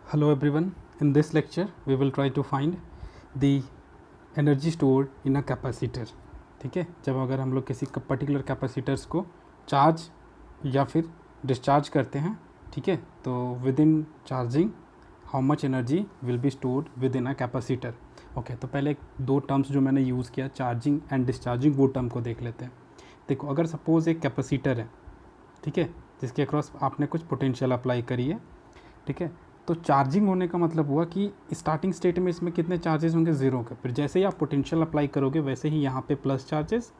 Hello everyone, in this lecture we will try to find the energy stored in a capacitor. ठीक है, जब अगर हम लोग किसी पर्टिकुलर कैपेसिटर्स को चार्ज या फिर डिस्चार्ज करते हैं, ठीक है, तो with in charging how much energy will be stored with in a capacitor. Okay, तो पहले दो टर्म्स जो मैंने यूज़ किया, चार्जिंग एंड डिस्चार्जिंग, वो टर्म को देख लेते हैं. देखो, अगर सपोज़ एक कैपेसिटर है, ठीक है, जिसके अक्रॉस आपने कुछ पोटेंशियल अप्लाई करी है, ठीक है, तो चार्जिंग होने का मतलब हुआ कि स्टार्टिंग स्टेट में इसमें कितने चार्जेस होंगे, ज़ीरो के. फिर जैसे ही आप पोटेंशियल अप्लाई करोगे वैसे ही यहाँ पे प्लस चार्जेस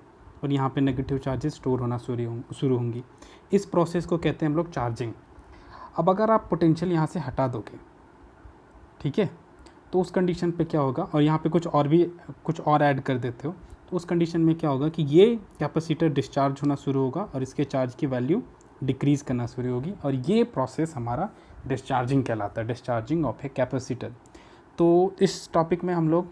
और यहाँ पे नेगेटिव चार्जेस स्टोर होना शुरू होंगी. इस प्रोसेस को कहते हैं हम लोग चार्जिंग. अब अगर आप पोटेंशियल यहाँ से हटा दोगे, ठीक है, तो उस कंडीशन पे क्या होगा, और यहाँ पे कुछ और ऐड कर देते हो, तो उस कंडीशन में क्या होगा कि ये कैपेसिटर डिस्चार्ज होना शुरू होगा और इसके चार्ज की वैल्यू डिक्रीज़ करना शुरू होगी, और ये प्रोसेस हमारा डिस्चार्जिंग कहलाता है, डिस्चार्जिंग ऑफ ए कैपेसिटर. तो इस टॉपिक में हम लोग,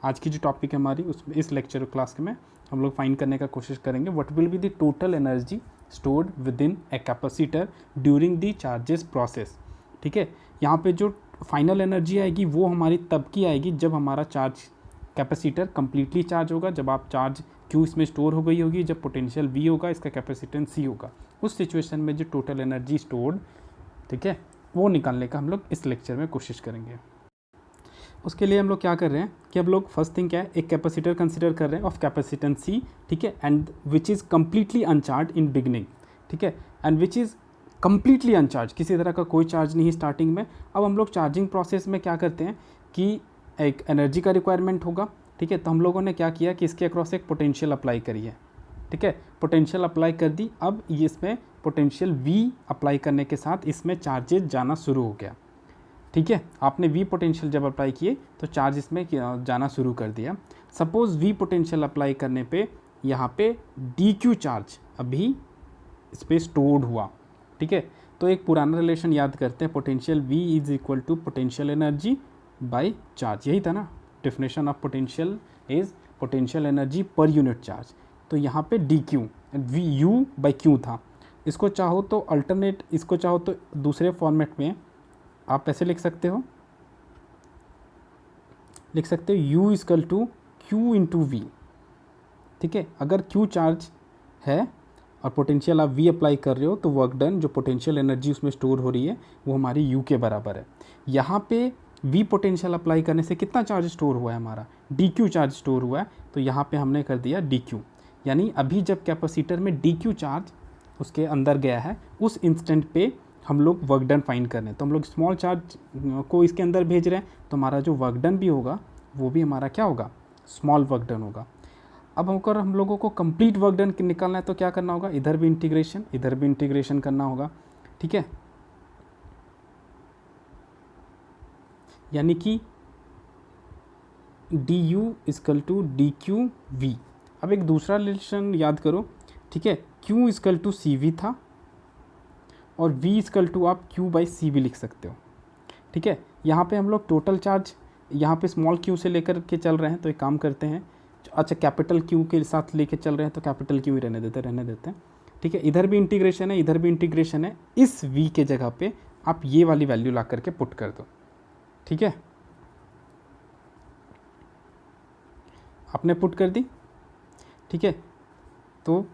आज की जो टॉपिक है हमारी, उस इस लेक्चर क्लास में हम लोग फाइंड करने का कोशिश करेंगे what will be the total energy stored with in a capacitor during the charges process. ठीक है, यहाँ पे जो फाइनल एनर्जी आएगी वो हमारी तब की आएगी जब हमारा चार्ज कैपेसिटर कम्प्लीटली चार्ज होगा, जब आप चार्ज क्यू इसमें स्टोर हो गई होगी, जब पोटेंशियल वी होगा, इसका कैपेसिटेंस सी होगा. उस सिचुएशन में जो टोटल एनर्जी स्टोर्ड, ठीक है, वो निकालने का हम लोग इस लेक्चर में कोशिश करेंगे. उसके लिए हम लोग क्या कर रहे हैं कि हम लोग फर्स्ट थिंग क्या है, एक कैपेसिटर कंसिडर कर रहे हैं ऑफ कैपेसिटेंस सी, ठीक है, and which is completely अनचार्ज in beginning, ठीक है, एंड विच इज़ कम्प्लीटली अनचार्ज, किसी तरह का कोई चार्ज नहीं स्टार्टिंग में. अब हम लोग चार्जिंग प्रोसेस में क्या करते हैं कि एक एनर्जी का रिक्वायरमेंट होगा, ठीक है, तो हम लोगों ने क्या किया कि इसके अक्रॉस एक पोटेंशियल अप्लाई करी है, ठीक है, पोटेंशियल अप्लाई कर दी. अब ये इसमें पोटेंशियल V अप्लाई करने के साथ इसमें चार्जेस जाना शुरू हो गया, ठीक है. आपने V पोटेंशियल जब अप्लाई किए तो चार्ज इसमें जाना शुरू कर दिया. सपोज़ V पोटेंशियल अप्लाई करने पे यहाँ पे dq चार्ज अभी इस पर स्टोर्ड हुआ, ठीक है. तो एक पुराना रिलेशन याद करते हैं, potential V is equal to potential energy by charge. यही था ना, definition of potential is potential energy per unit charge. तो यहाँ पे dq v u by q था. इसको चाहो तो अल्टरनेट, इसको चाहो तो दूसरे फॉर्मेट में आप ऐसे लिख सकते हो, u equal to q into v, ठीक है. अगर q चार्ज है और पोटेंशियल आप v अप्लाई कर रहे हो तो वर्क डन, जो पोटेंशियल एनर्जी उसमें स्टोर हो रही है वो हमारी u के बराबर है. यहाँ पे v पोटेंशियल अप्लाई करने से कितना चार्ज स्टोर हुआ है, हमारा dq चार्ज स्टोर हुआ है. तो यहाँ पे हमने कर दिया dq, यानी अभी जब कैपेसिटर में dq चार्ज उसके अंदर गया है, उस इंस्टेंट पे हम लोग वर्क डन फाइंड कर रहे हैं. तो हम लोग स्मॉल चार्ज को इसके अंदर भेज रहे हैं, तो हमारा जो वर्क डन भी होगा वो भी हमारा क्या होगा, स्मॉल वर्क डन होगा. अब अगर हम लोगों को कंप्लीट वर्क डन निकालना है तो क्या करना होगा, इधर भी इंटीग्रेशन, इधर भी इंटीग्रेशन करना होगा, ठीक है. यानी कि d u equal to d q v. अब एक दूसरा रिलेशन याद करो, ठीक है, Q equal to c v था और V इजकल टू आप Q बाई सी भी लिख सकते हो, ठीक है. यहाँ पे हम लोग टोटल चार्ज यहाँ पे स्मॉल q से लेकर के चल रहे हैं, तो एक काम करते हैं, अच्छा कैपिटल Q के साथ लेके चल रहे हैं तो कैपिटल Q ही रहने देते हैं, ठीक है. इधर भी इंटीग्रेशन है, इधर भी इंटीग्रेशन है. इस V के जगह पे आप ये वाली वैल्यू ला करके पुट कर दो, ठीक है. आपने पुट कर दी, ठीक है. तो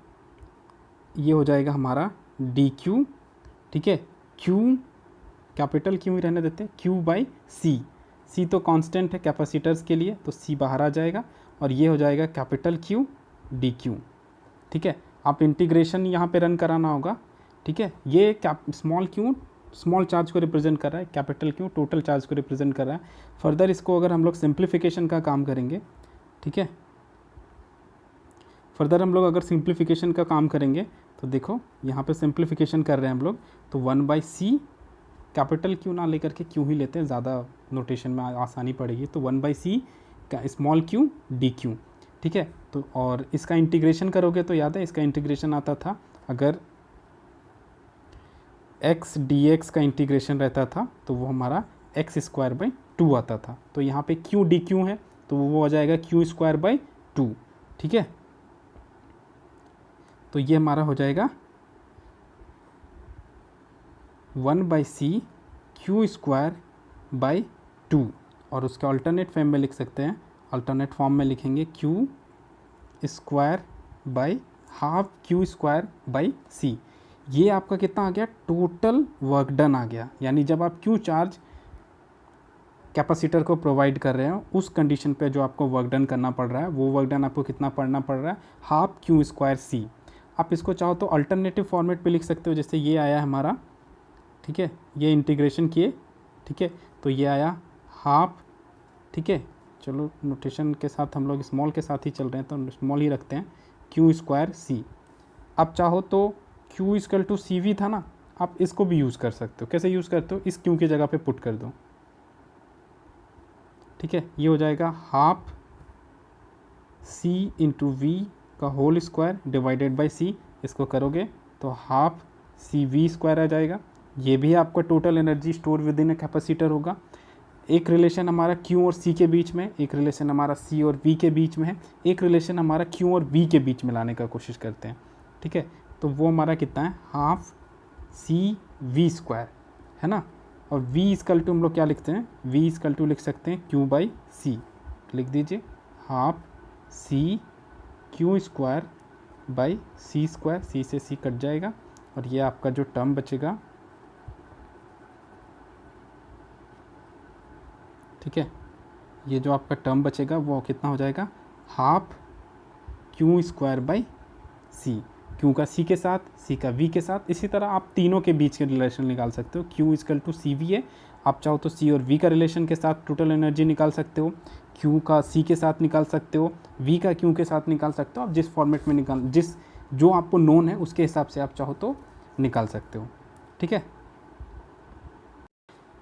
ये हो जाएगा हमारा डी क्यू, ठीक है. Q कैपिटल Q ही रहने देते हैं, Q बाई सी तो कांस्टेंट है कैपेसिटर्स के लिए, तो C बाहर आ जाएगा और ये हो जाएगा कैपिटल Q डी क्यू, ठीक है. आप इंटीग्रेशन यहाँ पे रन कराना होगा, ठीक है. ये स्मॉल q स्मॉल चार्ज को रिप्रेजेंट कर रहा है, कैपिटल Q टोटल चार्ज को रिप्रेजेंट कर रहा है. फर्दर इसको अगर हम लोग सिंप्लीफिकेशन का काम करेंगे, ठीक है, फर्दर हम लोग अगर सिंप्लीफिकेशन का काम करेंगे तो देखो यहाँ पे सिंप्लीफिकेशन कर रहे हैं हम लोग, तो 1/c कैपिटल Q ना लेकर के Q ही लेते हैं, ज़्यादा नोटेशन में आसानी पड़ेगी. तो 1/c का स्मॉल q dq, ठीक है. तो और इसका इंटीग्रेशन करोगे तो याद है इसका इंटीग्रेशन आता था, अगर x dx का इंटीग्रेशन रहता था तो वो हमारा x स्क्वायर बाई 2 आता था. तो यहाँ पे q dq है तो वो हो जाएगा q स्क्वायर बाई 2, ठीक है. तो ये हमारा हो जाएगा 1/c q स्क्वायर बाई 2, और उसके अल्टरनेट फॉर्म में लिख सकते हैं, अल्टरनेट फॉर्म में लिखेंगे q square by half q square by c. ये आपका कितना आ गया, टोटल वर्क डन आ गया। यानी जब आप क्यू चार्ज कैपेसिटर को प्रोवाइड कर रहे हो उस कंडीशन पे जो आपको वर्क डन करना पड़ रहा है, वो वर्क डन आपको कितना पड़ना पड़ रहा है, हाफ क्यू स्क्वायर सी। आप इसको चाहो तो अल्टरनेटिव फॉर्मेट पे लिख सकते हो, जैसे ये आया हमारा, ठीक है, ये इंटीग्रेशन किए, ठीक है, तो ये आया हाफ, ठीक है, चलो नोटेशन के साथ हम लोग स्मॉल के साथ ही चल रहे हैं तो स्मॉल ही रखते हैं, क्यू स्क्वायर सी। अब चाहो तो q equal to c v था ना, आप इसको भी यूज़ कर सकते हो। कैसे यूज़ करते हो, इस क्यू की जगह पे पुट कर दो, ठीक है, ये हो जाएगा हाफ सी इंटू वी का होल स्क्वायर डिवाइडेड बाई सी। इसको करोगे तो हाफ सी वी स्क्वायर आ जाएगा। ये भी आपका total energy store within a capacitor होगा। एक रिलेशन हमारा Q और C के बीच में, एक रिलेशन हमारा C और V के बीच में है, एक रिलेशन हमारा Q और V के बीच में लाने का कोशिश करते हैं, ठीक है, तो वो हमारा कितना है, हाफ सी वी स्क्वायर, है ना। और V इक्वल टू हम लोग क्या लिखते हैं, V इक्वल टू लिख सकते हैं Q बाई सी, लिख दीजिए half c q square by c square, c से सी कट जाएगा, और ये आपका जो टर्म बचेगा, ठीक है, ये जो आपका टर्म बचेगा वो कितना हो जाएगा, half q square by C. Q का सी के साथ, सी का वी के साथ, इसी तरह आप तीनों के बीच के रिलेशन निकाल सकते हो। Q equal to c v है, आप चाहो तो सी और वी का रिलेशन के साथ टोटल एनर्जी निकाल सकते हो, क्यू का सी के साथ निकाल सकते हो, वी का क्यू के साथ निकाल सकते हो। आप जिस फॉर्मेट में निकाल, जिस जो आपको नोन है उसके हिसाब से आप चाहो तो निकाल सकते हो, ठीक है।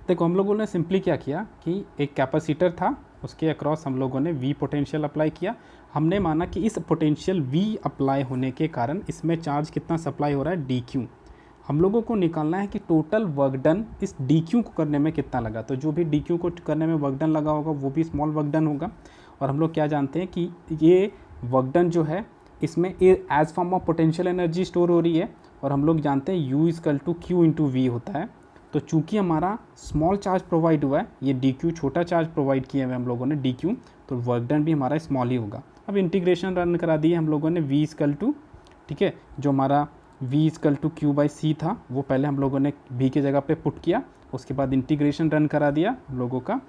देखो हम लोगों ने सिंपली क्या किया कि एक कैपेसिटर था, उसके अक्रॉस हम लोगों ने V पोटेंशियल अप्लाई किया। हमने माना कि इस पोटेंशियल V अप्लाई होने के कारण इसमें चार्ज कितना सप्लाई हो रहा है, dq। हम लोगों को निकालना है कि टोटल वर्क डन इस dq को करने में कितना लगा। तो जो भी dq को करने में वर्क डन लगा होगा वो भी स्मॉल वर्क डन होगा। और हम लोग क्या जानते हैं कि ये वर्क डन जो है इसमें as form of potential energy store हो रही है, और हम लोग जानते हैं U equal to q into v होता है। तो चूंकि हमारा स्मॉल चार्ज प्रोवाइड हुआ है, ये dq छोटा चार्ज प्रोवाइड किया है हम लोगों ने dq, तो वर्क डन भी हमारा स्मॉल ही होगा। अब इंटीग्रेशन रन करा दिए हम लोगों ने v इक्वल टू, ठीक है, जो हमारा v equal to q by c था वो पहले हम लोगों ने v की जगह पे पुट किया, उसके बाद इंटीग्रेशन रन करा दिया हम लोगों का,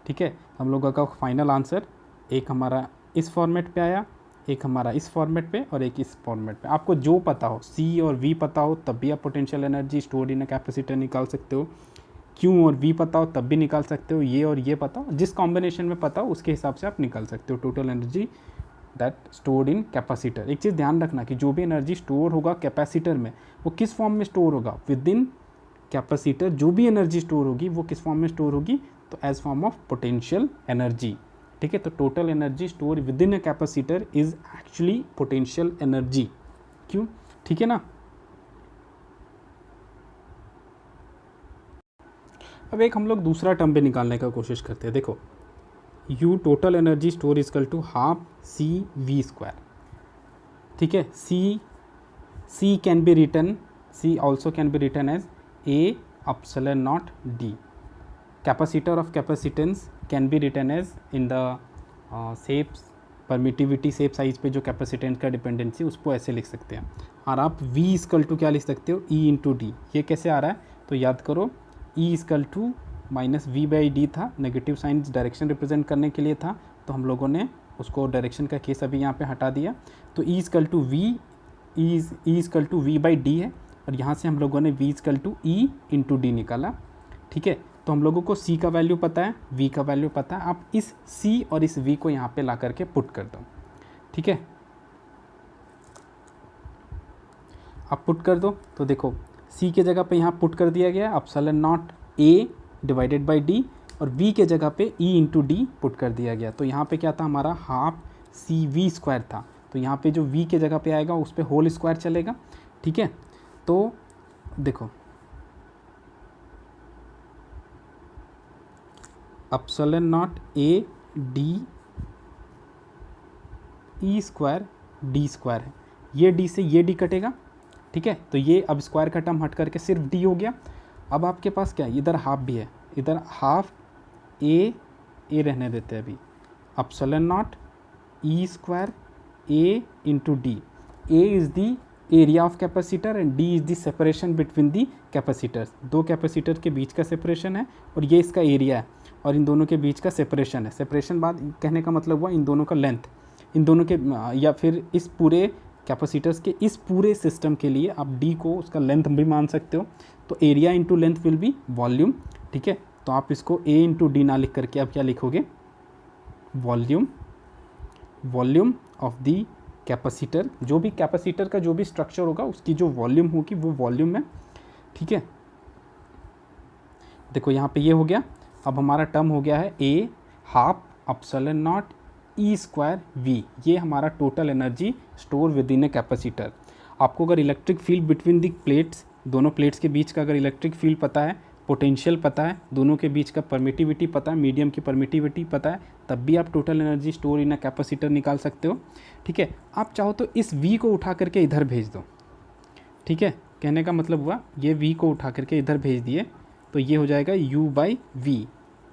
ठीक है। हम लोगों का फाइनल आंसर एक हमारा इस फॉर्मेट पे आया, एक हमारा इस फॉर्मेट पे और एक इस फॉर्मेट पे। आपको जो पता हो, C और V पता हो तब भी आप potential energy store in a capacitor निकाल सकते हो, Q और V पता हो तब भी निकाल सकते हो, ये और ये पता हो, जिस कॉम्बिनेशन में पता हो उसके हिसाब से आप निकाल सकते हो total energy that stored in capacitor. एक चीज़ ध्यान रखना कि जो भी एनर्जी स्टोर होगा कैपेसिटर में वो किस फॉर्म में स्टोर होगा, विद इन कैपेसिटर जो भी एनर्जी स्टोर होगी वो किस फॉर्म में स्टोर होगी, तो as form of potential energy, ठीक है। तो total energy store within a capacitor is actually potential energy, क्यों, ठीक है ना। अब एक हम लोग दूसरा टर्म भी निकालने का कोशिश करते हैं। देखो U total energy store is equal to half c v square, ठीक है। C can be written, C also can be written as A epsilon naught D। Capacitor of capacitance can be written as in the shapes permittivity shape size पे जो capacitance का dependency उसको ऐसे लिख सकते हैं। और आप V इक्वल टू क्या लिख सकते हो, E इंटू डी। ये कैसे आ रहा है, तो याद करो E equal to minus v by d था, नेगेटिव साइन डायरेक्शन रिप्रेजेंट करने के लिए था, तो हम लोगों ने उसको डायरेक्शन का केस अभी यहाँ पे हटा दिया। तो E equal to v, E equal to v by d है, और यहाँ से हम लोगों ने V equal to E into d निकाला, ठीक है। तो हम लोगों को C का वैल्यू पता है, V का वैल्यू पता है, आप इस C और इस V को यहाँ पे ला करके पुट कर दो, ठीक है। आप पुट कर दो तो देखो C के जगह पे यहाँ पुट कर दिया गया epsilon not A divided by D, और V के जगह पे E इंटू डी पुट कर दिया गया। तो यहाँ पे क्या था हमारा, हाफ सी वी स्क्वायर था, तो यहाँ पे जो V के जगह पे आएगा उस पर होल स्क्वायर चलेगा, ठीक है। तो देखो epsilon not A D E square D square है, ये D से ये D कटेगा, ठीक है। तो ये अब स्क्वायर का टर्म हट करके सिर्फ D हो गया। अब आपके पास क्या है, इधर हाफ भी है, इधर हाफ ए रहने देते हैं अभी, epsilon naught e square A into D. A is the area of capacitor and D is the separation between the capacitors. दो कैपेसिटर के बीच का सेपरेशन है और ये इसका एरिया है और इन दोनों के बीच का सेपरेशन है। सेपरेशन बाद कहने का मतलब हुआ इन दोनों का लेंथ, इन दोनों के या फिर इस पूरे कैपेसिटर्स के इस पूरे सिस्टम के लिए आप डी को उसका लेंथ भी मान सकते हो। तो area into length will be volume, ठीक है। तो आप इसको ए इंटू डी ना लिख करके आप क्या लिखोगे, volume, volume of the capacitor. जो भी कैपेसिटर का जो भी स्ट्रक्चर होगा उसकी जो वॉल्यूम होगी वो वॉल्यूम है, ठीक है। देखो यहाँ पे ये हो गया। अब हमारा टर्म हो गया है a half epsilon naught e square v. ये हमारा total energy store within a capacitor. आपको अगर electric field between the plates, दोनों प्लेट्स के बीच का अगर इलेक्ट्रिक फील्ड पता है, पोटेंशियल पता है, दोनों के बीच का परमिटिविटी पता है, मीडियम की परमिटिविटी पता है, तब भी आप total energy store in a capacitor निकाल सकते हो, ठीक है। आप चाहो तो इस v को उठा करके इधर भेज दो, ठीक है। कहने का मतलब हुआ ये v को उठा करके इधर भेज दिए तो ये हो जाएगा u by v.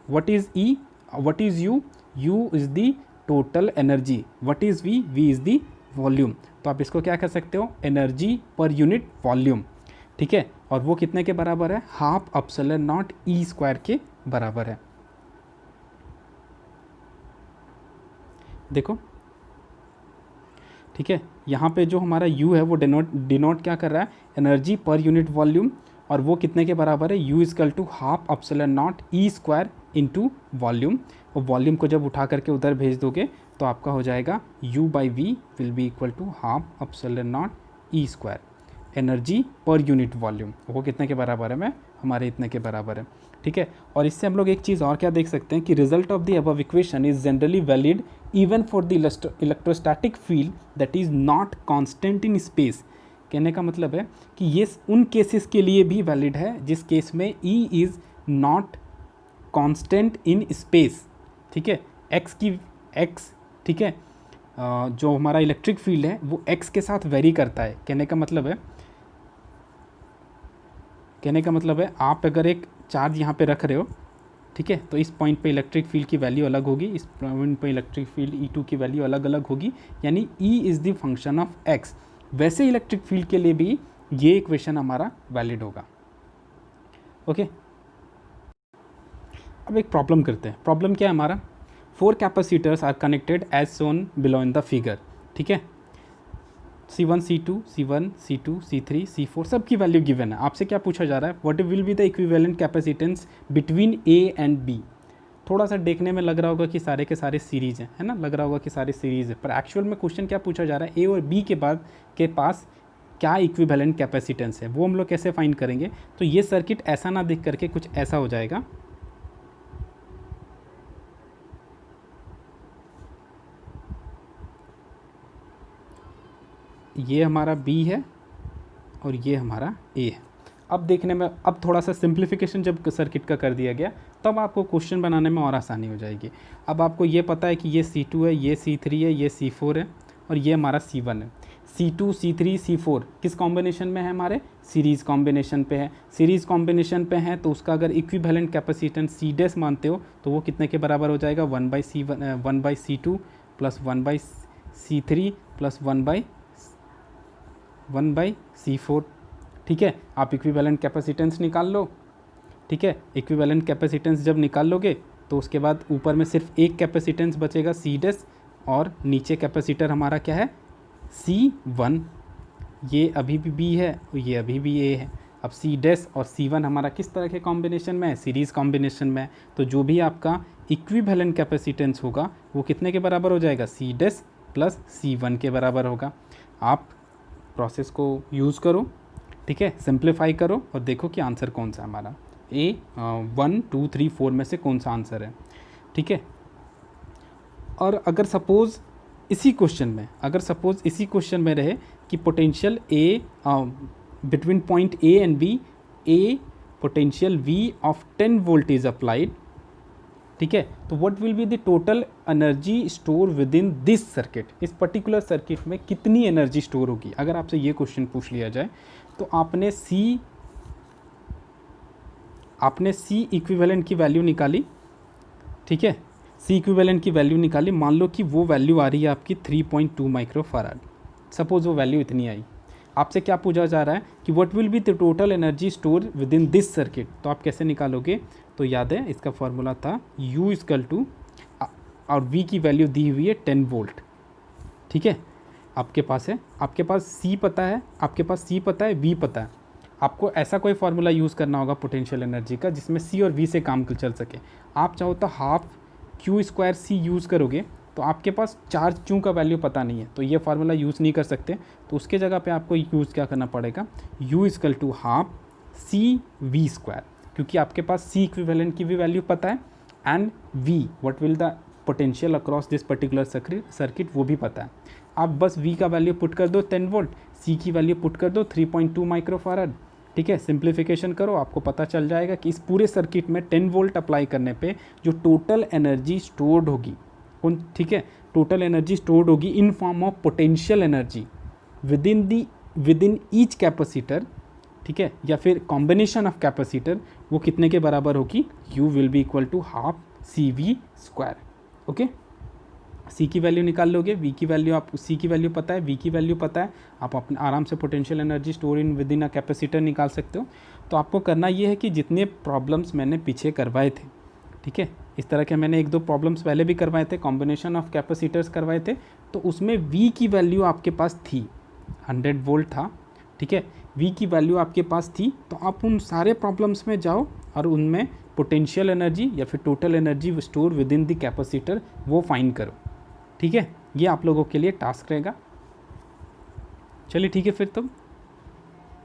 What is e, what is u, u is the total energy, what is v, v is the volume. तो आप इसको क्या कर सकते हो, एनर्जी पर यूनिट वॉल्यूम, ठीक है। और वो कितने के बराबर है, half epsilon naught e square के बराबर है। देखो ठीक है, यहाँ पे जो हमारा u है वो डिनोट क्या कर रहा है, एनर्जी पर यूनिट वॉल्यूम। और वो कितने के बराबर है, u equal to half epsilon naught e square into volume. और वॉल्यूम को जब उठा करके उधर भेज दोगे तो आपका हो जाएगा u by v will be equal to half epsilon naught e square. Energy per unit volume वो कितने के बराबर है, में हमारे इतने के बराबर है, ठीक है। और इससे हम लोग एक चीज़ और क्या देख सकते हैं कि result of the above equation is generally valid even for the electrostatic field that is not constant in space. कहने का मतलब है कि ये उन केसेस के लिए भी वैलिड है जिस केस में E is not constant in space, ठीक है। x, ठीक है, जो हमारा इलेक्ट्रिक फील्ड है वो x के साथ वेरी करता है। कहने का मतलब है आप अगर एक चार्ज यहाँ पे रख रहे हो, ठीक है, तो इस पॉइंट पे इलेक्ट्रिक फील्ड की वैल्यू अलग होगी, इस पॉइंट पे इलेक्ट्रिक फील्ड E2 की वैल्यू अलग अलग होगी, यानी E is the function of x। वैसे इलेक्ट्रिक फील्ड के लिए भी ये इक्वेशन हमारा वैलिड होगा, ओके। अब एक प्रॉब्लम करते हैं। प्रॉब्लम क्या है हमारा, 4 capacitors are connected as shown below in the figure, ठीक है। C1, C2, C1, C2, C3, C4 सब की वैल्यू गिवन है। आपसे क्या पूछा जा रहा है, what will be the equivalent capacitance between A and B। थोड़ा सा देखने में लग रहा होगा कि सारे के सारे सीरीज़ हैं, है ना, लग रहा होगा कि सारे सीरीज़ है, पर एक्चुअल में क्वेश्चन क्या पूछा जा रहा है, A और B के बाद के पास क्या इक्विवेलेंट कैपेसिटेंस है, वो हम लोग कैसे फाइंड करेंगे। तो ये सर्किट ऐसा ना दिख करके कुछ ऐसा हो जाएगा, ये हमारा B है और ये हमारा A है। अब देखने में, अब थोड़ा सा सिंप्लीफिकेशन जब सर्किट का कर दिया गया तब आपको क्वेश्चन बनाने में और आसानी हो जाएगी। अब आपको ये पता है कि ये C2 है, ये C3 है, ये C4 है और ये हमारा C1 है। C2, C3, C4 किस कॉम्बिनेशन में है, हमारे सीरीज़ कॉम्बिनेशन पे है। सीरीज़ कॉम्बिनेशन पे है तो उसका अगर इक्विवेलेंट कैपेसिटेंस C डैश मानते हो तो वो कितने के बराबर हो जाएगा, 1/C2 plus 1/C3 plus 1/C4, ठीक है। आप इक्विवेलेंट कैपेसिटेंस निकाल लो, ठीक है। इक्विवेलेंट कैपेसिटेंस जब निकाल लोगे तो उसके बाद ऊपर में सिर्फ एक कैपेसिटेंस बचेगा C डैश और नीचे कैपेसिटर हमारा क्या है, C1। ये अभी भी B है और ये अभी भी A है। अब C डैश और C1 हमारा किस तरह के कॉम्बिनेशन में है, सीरीज़ कॉम्बिनेशन में है। तो जो भी आपका इक्विवेलेंट कैपेसिटेंस होगा वो कितने के बराबर हो जाएगा, C डैश प्लस C1 के बराबर होगा। आप प्रोसेस को यूज़ करो, ठीक है, सिंप्लीफाई करो और देखो कि आंसर कौन सा हमारा A 1 2 3 4 में से कौन सा आंसर है, ठीक है। और अगर सपोज़ इसी क्वेश्चन में रहे कि potential A between point A and B, A potential V of 10 volt is applied, ठीक है, तो what will be the total energy store with in this circuit. इस पर्टिकुलर सर्किट में कितनी एनर्जी स्टोर होगी। अगर आपसे ये क्वेश्चन पूछ लिया जाए तो आपने C इक्विवेलेंट की वैल्यू निकाली, ठीक है, सी इक्विवेलेंट की वैल्यू निकाली, मान लो कि वो वैल्यू आ रही है आपकी 3.2 माइक्रोफाराड, सपोज वो वैल्यू इतनी आई। आपसे क्या पूछा जा रहा है कि what will be the total energy store with in this circuit, तो आप कैसे निकालोगे, तो याद है इसका फॉर्मूला था U इक्वल टू, और V की वैल्यू दी हुई है 10 वोल्ट, ठीक है, आपके पास है, आपके पास C पता है, आपके पास C पता है, V पता है, आपको ऐसा कोई फार्मूला यूज़ करना होगा पोटेंशियल एनर्जी का जिसमें C और V से काम चल सके। आप चाहो तो हाफ Q² C यूज़ करोगे, तो आपके पास चार्ज Q का वैल्यू पता नहीं है, तो ये फार्मूला यूज़ नहीं कर सकते, तो उसके जगह पे आपको यूज़ क्या करना पड़ेगा, U equal to half CV², क्योंकि आपके पास C इक्विवेलेंट की भी वैल्यू पता है and V what will the potential across this particular circuit वो भी पता है। आप बस V का वैल्यू पुट कर दो 10 वोल्ट, C की वैल्यू पुट कर दो 3.2 माइक्रोफारड, ठीक है, सिंप्लीफिकेशन करो, आपको पता चल जाएगा कि इस पूरे सर्किट में 10 वोल्ट अप्लाई करने पे जो टोटल एनर्जी स्टोर्ड होगी, ठीक है, टोटल एनर्जी स्टोर्ड होगी in form of potential energy with in each capacitor, ठीक है, या फिर कॉम्बिनेशन ऑफ कैपेसिटर, वो कितने के बराबर होगी, U will be equal to half CV²। Okay, C की वैल्यू निकाल लोगे, V की वैल्यू, आप C की वैल्यू पता है, V की वैल्यू पता है, आप अपने आराम से potential energy store in with in a capacitor निकाल सकते हो। तो आपको करना ये है कि जितने प्रॉब्लम्स मैंने पीछे करवाए थे, ठीक है, इस तरह के मैंने 1-2 प्रॉब्लम्स पहले भी करवाए थे, कॉम्बिनेशन ऑफ कैपेसिटर्स करवाए थे, तो उसमें V की वैल्यू आपके पास थी, 100 वोल्ट था, ठीक है, V की वैल्यू आपके पास थी, तो आप उन सारे प्रॉब्लम्स में जाओ और उनमें पोटेंशियल एनर्जी या फिर total energy store with in the capacitor वो फाइंड करो, ठीक है, ये आप लोगों के लिए टास्क रहेगा। चलिए ठीक है फिर तो